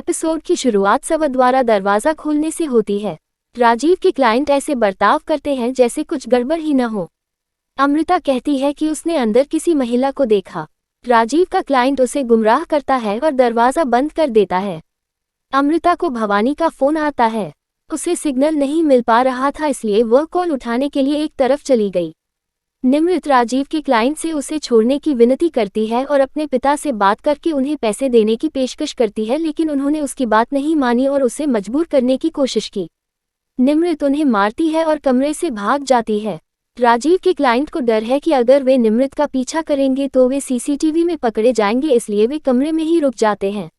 Episode की शुरुआत सवा द्वारा दरवाजा खोलने से होती है। राजीव के क्लाइंट ऐसे बर्ताव करते हैं जैसे कुछ गड़बड़ ही न हो। अमृता कहती है कि उसने अंदर किसी महिला को देखा। राजीव का क्लाइंट उसे गुमराह करता है और दरवाजा बंद कर देता है। अमृता को भवानी का फोन आता है। उसे सिग्नल नहीं मिल पा रहा था, इसलिए वह कॉल उठाने के लिए एक तरफ चली गई। निमृत राजीव के क्लाइंट से उसे छोड़ने की विनती करती है और अपने पिता से बात करके उन्हें पैसे देने की पेशकश करती है, लेकिन उन्होंने उसकी बात नहीं मानी और उसे मजबूर करने की कोशिश की। निमृत उन्हें मारती है और कमरे से भाग जाती है। राजीव के क्लाइंट को डर है कि अगर वे निमृत का पीछा करेंगे तो वे सीसीटीवी में पकड़े जाएंगे, इसलिए वे कमरे में ही रुक जाते हैं।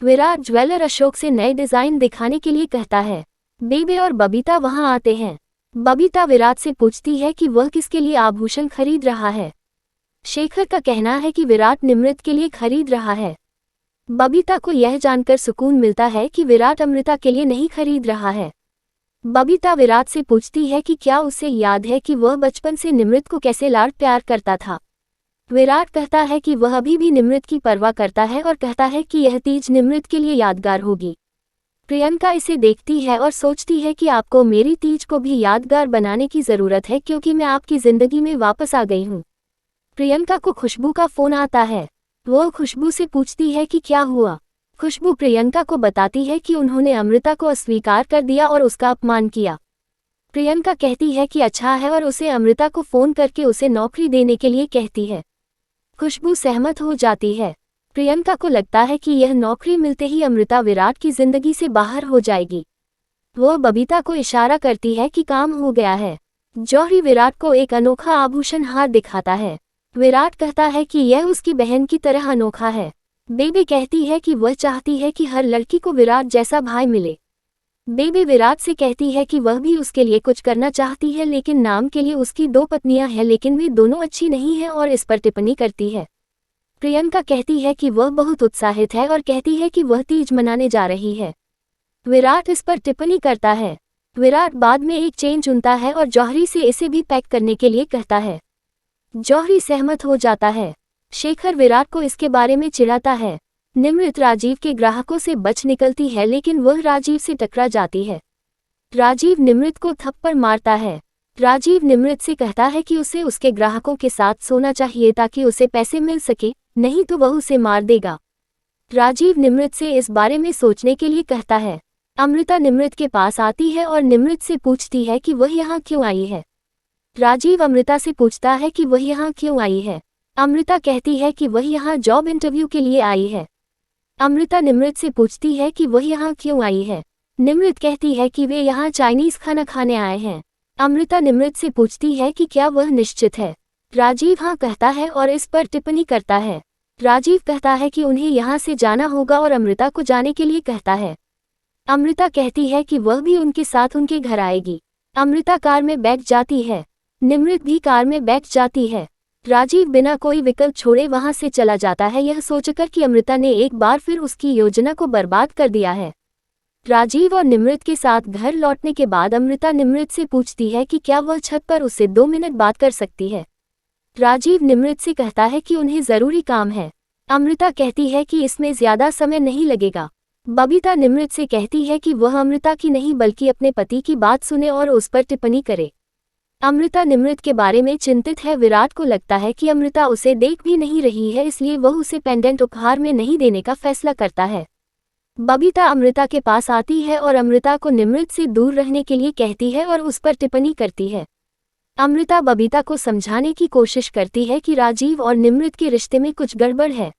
विराट ज्वेलर अशोक से नए डिजाइन दिखाने के लिए कहता है। बेबे और बबीता वहां आते हैं। बबीता विराट से पूछती है कि वह किसके लिए आभूषण खरीद रहा है। शेखर का कहना है कि विराट निमृत के लिए खरीद रहा है। बबीता को यह जानकर सुकून मिलता है कि विराट अमृता के लिए नहीं खरीद रहा है। बबीता विराट से पूछती है कि क्या उसे याद है कि वह बचपन से निमृत को कैसे लाड प्यार करता था। विराट कहता है कि वह अभी भी निमृत की परवाह करता है और कहता है कि यह तीज निमृत के लिए यादगार होगी। प्रियंका इसे देखती है और सोचती है कि आपको मेरी तीज को भी यादगार बनाने की ज़रूरत है, क्योंकि मैं आपकी ज़िंदगी में वापस आ गई हूँ। प्रियंका को खुशबू का फ़ोन आता है। वह खुशबू से पूछती है कि क्या हुआ। खुशबू प्रियंका को बताती है कि उन्होंने अमृता को अस्वीकार कर दिया और उसका अपमान किया। प्रियंका कहती है कि अच्छा है और उसे अमृता को फ़ोन करके उसे नौकरी देने के लिए कहती है। खुशबू सहमत हो जाती है। प्रियंका को लगता है कि यह नौकरी मिलते ही अमृता विराट की जिंदगी से बाहर हो जाएगी। वह बबीता को इशारा करती है कि काम हो गया है। जौहरी विराट को एक अनोखा आभूषण हार दिखाता है। विराट कहता है कि यह उसकी बहन की तरह अनोखा है। बेबी कहती है कि वह चाहती है कि हर लड़की को विराट जैसा भाई मिले। बेबी विराट से कहती है कि वह भी उसके लिए कुछ करना चाहती है, लेकिन नाम के लिए उसकी 2 पत्नियां हैं, लेकिन वे दोनों अच्छी नहीं हैं और इस पर टिप्पणी करती है। प्रियंका कहती है कि वह बहुत उत्साहित है और कहती है कि वह तीज मनाने जा रही है। विराट इस पर टिप्पणी करता है। विराट बाद में एक चेन चुनता है और जौहरी से इसे भी पैक करने के लिए कहता है। जौहरी सहमत हो जाता है। शेखर विराट को इसके बारे में चिढ़ाता है। निमृत राजीव के ग्राहकों से बच निकलती है, लेकिन वह राजीव से टकरा जाती है। राजीव निमृत को थप्पड़ मारता है। राजीव निमृत से कहता है कि उसे उसके ग्राहकों के साथ सोना चाहिए ताकि उसे पैसे मिल सके, नहीं तो वह उसे मार देगा। राजीव निमृत से इस बारे में सोचने के लिए कहता है। अमृता निमृत के पास आती है और निमृत से पूछती है कि वह यहाँ क्यों आई है। राजीव अमृता से पूछता है कि वह यहाँ क्यों आई है। अमृता कहती है कि वह यहाँ जॉब इंटरव्यू के लिए आई है। अमृता निमृत से पूछती है कि वह यहाँ क्यों आई है। निमृत कहती है कि वे यहाँ चाइनीज खाना खाने आए हैं। अमृता निमृत से पूछती है कि क्या वह निश्चित है। राजीव हाँ कहता है और इस पर टिप्पणी करता है। राजीव कहता है कि उन्हें यहाँ से जाना होगा और अमृता को जाने के लिए कहता है। अमृता कहती है कि वह भी उनके साथ उनके घर आएगी। अमृता कार में बैठ जाती है। निमृत भी कार में बैठ जाती है। राजीव बिना कोई विकल्प छोड़े वहां से चला जाता है, यह सोचकर कि अमृता ने एक बार फिर उसकी योजना को बर्बाद कर दिया है। राजीव और निमृत के साथ घर लौटने के बाद अमृता निमृत से पूछती है कि क्या वह छत पर उससे 2 मिनट बात कर सकती है। राजीव निमृत से कहता है कि उन्हें ज़रूरी काम है। अमृता कहती है कि इसमें ज़्यादा समय नहीं लगेगा। बबीता निमृत से कहती है कि वह अमृता की नहीं बल्कि अपने पति की बात सुने और उस पर टिप्पणी करे। अमृता निमृत के बारे में चिंतित है। विराट को लगता है कि अमृता उसे देख भी नहीं रही है, इसलिए वह उसे पेंडेंट उपहार में नहीं देने का फैसला करता है। बबीता अमृता के पास आती है और अमृता को निमृत से दूर रहने के लिए कहती है और उस पर टिप्पणी करती है। अमृता बबीता को समझाने की कोशिश करती है कि राजीव और निमृत के रिश्ते में कुछ गड़बड़ है।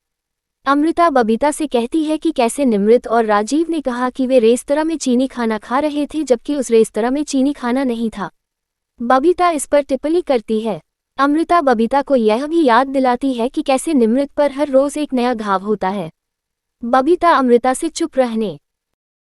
अमृता बबीता से कहती है कि कैसे निमृत और राजीव ने कहा कि वे रेस्तरां में चीनी खाना खा रहे थे, जबकि उस रेस्तरां में चीनी खाना नहीं था। बबीता इस पर टिप्पणी करती है। अमृता बबीता को यह भी याद दिलाती है कि कैसे निमृत पर हर रोज एक नया घाव होता है। बबीता अमृता से चुप रहने